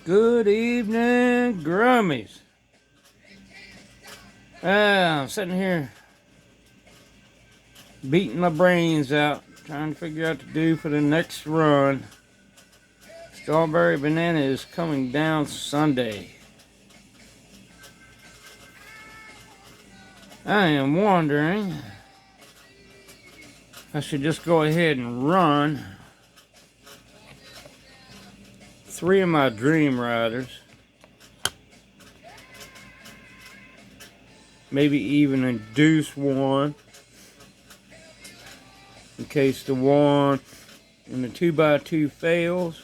Good evening, Grummies. I'm sitting here beating my brains out, trying to figure out what to do for the next run. Strawberry Banana is coming down Sunday. I am wondering if I should just go ahead and run 3 of my Dream Riders. Maybe even induce one in case the one in the 2x2 fails.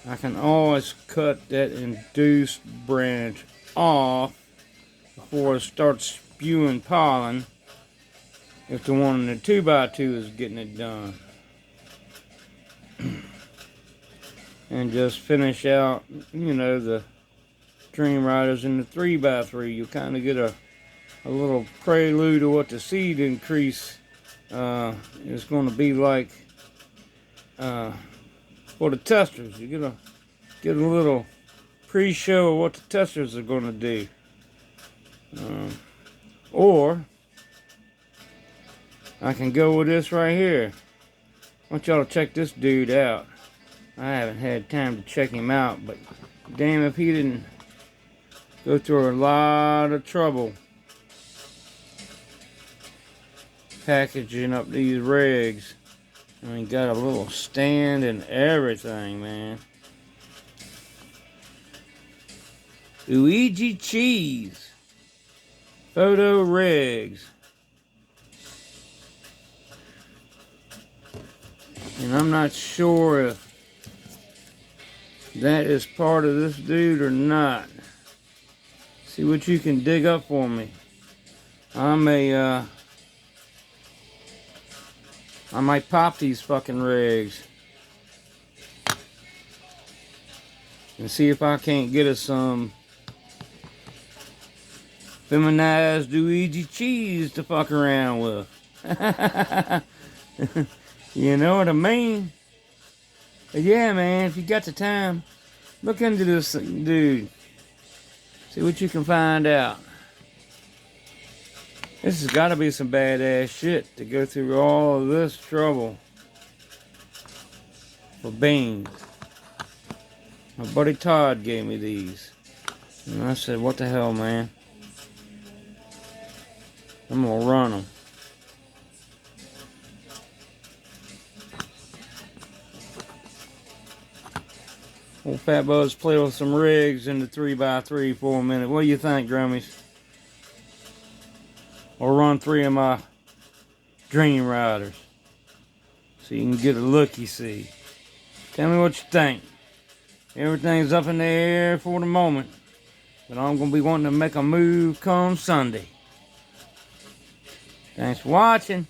I can always cut that induced branch off before it starts spewing pollen if the one in the 2x2 is getting it done. And just finish out, the Dream Riders in the 3x3. You kind of get a little prelude to what the seed increase is going to be like for the testers. You get a little pre-show of what the testers are going to do. Or I can go with this right here. I want y'all to check this dude out. I haven't had time to check him out, but damn if he didn't go through a lot of trouble packaging up these rigs. I mean, got a little stand and everything, man. Luigi Cheese Photo Rigs. And I'm not sure if that is part of this dude or not. See what you can dig up for me. I might pop these fucking rigs and see if I can't get us some feminized Luigi Cheese to fuck around with. You know what I mean? But yeah, man, if you got the time, look into this dude. See what you can find out. This has got to be some badass shit to go through all of this trouble for beans. My buddy Todd gave me these. And I said, what the hell, man? I'm going to run them. Old Fat Buzz play with some rigs in the 3x3 for a minute. What do you think, Grummies? Or run 3 of my Dream Riders so you can get a look-see. Tell me what you think. Everything's up in the air for the moment, but I'm going to be wanting to make a move come Sunday. Thanks for watching.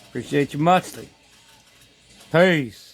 Appreciate you muchly. Peace.